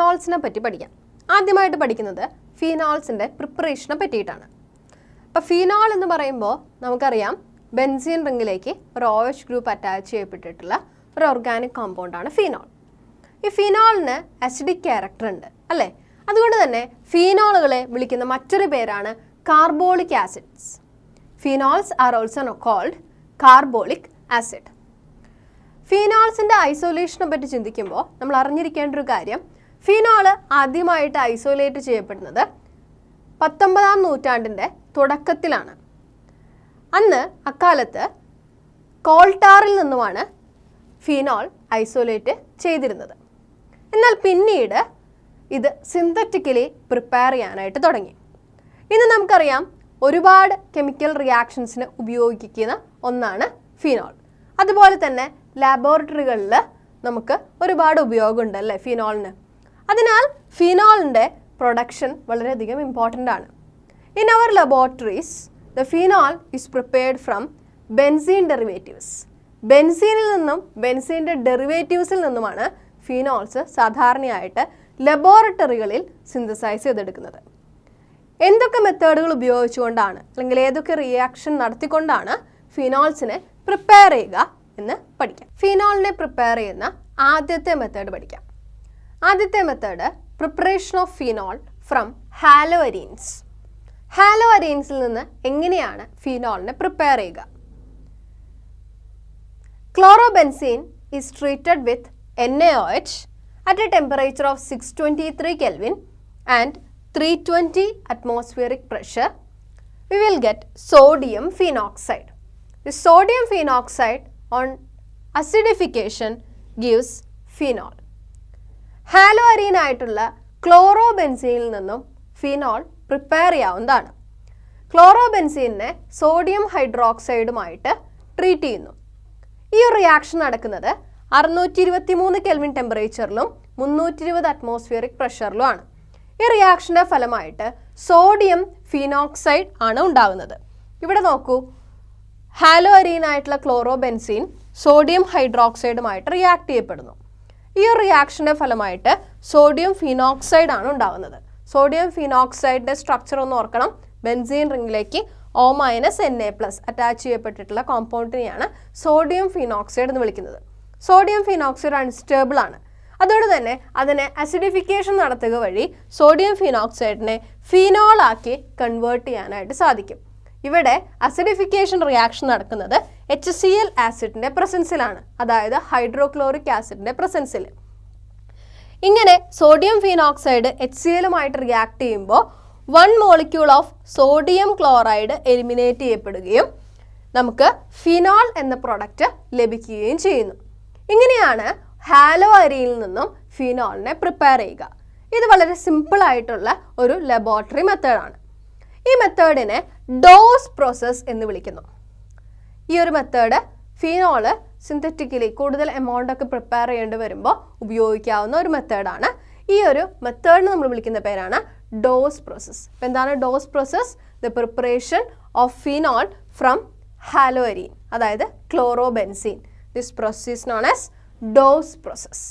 ഫീനോൾസിനെ പറ്റി പഠിക്കാം. ആദ്യമായിട്ട് പഠിക്കുന്നത് ഫീനോൾസിൻ്റെ പ്രിപ്പറേഷനെ പറ്റിയിട്ടാണ്. അപ്പോൾ ഫീനോൾ എന്ന് പറയുമ്പോൾ നമുക്കറിയാം ബെൻസീൻ റിങ്ങിലേക്ക് ഒരു OH ഗ്രൂപ്പ് അറ്റാച്ച് ചെയ്യപ്പെട്ടിട്ടുള്ള ഒരു ഓർഗാനിക് കോമ്പൗണ്ടാണ് ഫീനോൾ. ഈ ഫീനോളിന് അസിഡിക് ക്യാരക്ടർ ഉണ്ട് അല്ലേ? അതുകൊണ്ട് തന്നെ ഫീനോളുകളെ വിളിക്കുന്ന മറ്റൊരു പേരാണ് carbolic acids. Phenols are also called carbolic acid. ഫീനോൾസിൻ്റെ ഐസൊലേഷനെ പറ്റി ചിന്തിക്കുമ്പോൾ നമ്മൾ അറിഞ്ഞിരിക്കേണ്ട ഒരു കാര്യം, ഫീനോള് ആദ്യമായിട്ട് ഐസൊലേറ്റ് ചെയ്യപ്പെടുന്നത് 19-ാം നൂറ്റാണ്ടിൻ്റെ തുടക്കത്തിലാണ്. അക്കാലത്ത് കോൾട്ടാറിൽ നിന്നുമാണ് ഫീനോൾ ഐസൊലേറ്റ് ചെയ്തിരുന്നത്. എന്നാൽ പിന്നീട് ഇത് സിന്തറ്റിക്കലി പ്രിപ്പയർ ചെയ്യാനായിട്ട് തുടങ്ങി. ഇന്ന് നമുക്കറിയാം ഒരുപാട് കെമിക്കൽ റിയാക്ഷൻസിന് ഉപയോഗിക്കുന്ന ഒന്നാണ് ഫീനോൾ. അതുപോലെ തന്നെ ലാബോറട്ടറികളിൽ നമുക്ക് ഒരുപാട് ഉപയോഗമുണ്ട് അല്ലേ ഫീനോളിന്. അതിനാൽ ഫീനോളിൻ്റെ പ്രൊഡക്ഷൻ വളരെയധികം ഇമ്പോർട്ടൻ്റ് ആണ്. In our laboratories the phenol is prepared from benzene derivatives. ബെൻസീനിൽ നിന്നും ബെൻസീൻ്റെ ഡെറിവേറ്റീവ്സിൽ നിന്നുമാണ് ഫീനോൾസ് സാധാരണയായിട്ട് ലബോറട്ടറികളിൽ സിന്തസൈസ് ചെയ്തെടുക്കുന്നത്. എന്തൊക്കെ മെത്തേഡുകൾ ഉപയോഗിച്ചുകൊണ്ടാണ് അല്ലെങ്കിൽ ഏതൊക്കെ റിയാക്ഷൻ നടത്തിക്കൊണ്ടാണ് ഫീനോൾസിനെ പ്രിപ്പയർ ചെയ്യുക എന്ന് പഠിക്കാം. ഫീനോളിനെ പ്രിപ്പയർ ചെയ്യുന്ന ആദ്യത്തെ മെത്തേഡ് പഠിക്കാം. ആദ്യത്തെ method preparation of phenol from haloarenes. ഹാലോ അരീൻസിൽ നിന്ന് എങ്ങനെയാണ് ഫീനോളിനെ പ്രിപ്പയർ ചെയ്യുക? Chlorobenzene is treated with NaOH at a temperature of 623 Kelvin and 320 atmospheric pressure. We will get sodium phenoxide. The sodium phenoxide on acidification gives phenol. Halo arene ആയിട്ടുള്ള ക്ലോറോബെൻസീനിൽ നിന്നും phenol prepare ചെയ്യാവുന്നതാണ്. ക്ലോറോബെൻസീനെ സോഡിയം ഹൈഡ്രോക്സൈഡുമായിട്ട് ട്രീറ്റ് ചെയ്യുന്നു. ഈ ഒരു reaction നടക്കുന്നത് 623 kelvin ടെമ്പറേച്ചറിലും 320 atmospheric പ്രഷറിലുമാണ്. ഈ റിയാക്ഷൻ്റെ ഫലമായിട്ട് സോഡിയം ഫീനോക്സൈഡ് ആണ് ഉണ്ടാകുന്നത്. ഇവിടെ നോക്കൂ, ഹാലോ അരീൻ ആയിട്ടുള്ള ക്ലോറോബെൻസീൻ സോഡിയം ഹൈഡ്രോക്സൈഡുമായിട്ട് റിയാക്ട് ചെയ്യപ്പെടുന്നു. ഈ ഒരു റിയാക്ഷൻ്റെ ഫലമായിട്ട് സോഡിയം ഫീനോക്സൈഡ് ആണ് ഉണ്ടാകുന്നത്. സോഡിയം ഫീനോക്സൈഡിൻ്റെ സ്ട്രക്ചർ ഒന്ന് ഓർക്കണം. ബെൻസീൻ റിങ്ങിലേക്ക് O- Na+ അറ്റാച്ച് ചെയ്യപ്പെട്ടിട്ടുള്ള കോമ്പൗണ്ടിനെയാണ് സോഡിയം ഫീനോക്സൈഡ് എന്ന് വിളിക്കുന്നത്. സോഡിയം ഫീനോക്സൈഡ് അൺസ്റ്റേബിൾ ആണ്. അതുകൊണ്ട് തന്നെ അതിനെ അസിഡിഫിക്കേഷൻ നടത്തുക വഴി സോഡിയം ഫീനോക്സൈഡിനെ ഫീനോളാക്കി കൺവേർട്ട് ചെയ്യാനായിട്ട് സാധിക്കും. ഇവിടെ അസിഡിഫിക്കേഷൻ റിയാക്ഷൻ നടക്കുന്നത് HCl ആസിഡിൻ്റെ പ്രസൻസിലാണ്, അതായത് ഹൈഡ്രോക്ലോറിക് ആസിഡിൻ്റെ പ്രസൻസിൽ. ഇങ്ങനെ സോഡിയം ഫീനോക്സൈഡ് HClമായിട്ട് റിയാക്ട് ചെയ്യുമ്പോൾ 1 molecule of sodium chloride eliminate ചെയ്യപ്പെടുകയും നമുക്ക് ഫിനോൾ എന്ന പ്രൊഡക്റ്റ് ലഭിക്കുകയും ചെയ്യുന്നു. ഇങ്ങനെയാണ് ഹാലോ അരീനിൽ നിന്നും ഫിനോളിനെ പ്രിപ്പയർ ചെയ്യുക. ഇത് വളരെ സിമ്പിൾ ആയിട്ടുള്ള ഒരു ലബോറട്ടറി മെത്തേഡാണ്. ഈ മെത്തേഡിനെ ഡോസ് പ്രോസസ് എന്ന് വിളിക്കുന്നു. ഈ ഒരു മെത്തേഡ് ഫിനോള് സിന്തറ്റിക്കലി കൂടുതൽ എമൗണ്ട് ഒക്കെ പ്രിപ്പയർ ചെയ്യേണ്ടി വരുമ്പോൾ ഉപയോഗിക്കാവുന്ന ഒരു മെത്തേഡാണ്. ഈ ഒരു മെത്തേഡിന് നമ്മൾ വിളിക്കുന്ന പേരാണ് ഡോസ് പ്രോസസ്. അപ്പോൾ എന്താണ് Dow's process? The preparation of phenol from halo arene, അതായത് chlorobenzene. This process is known as dose process.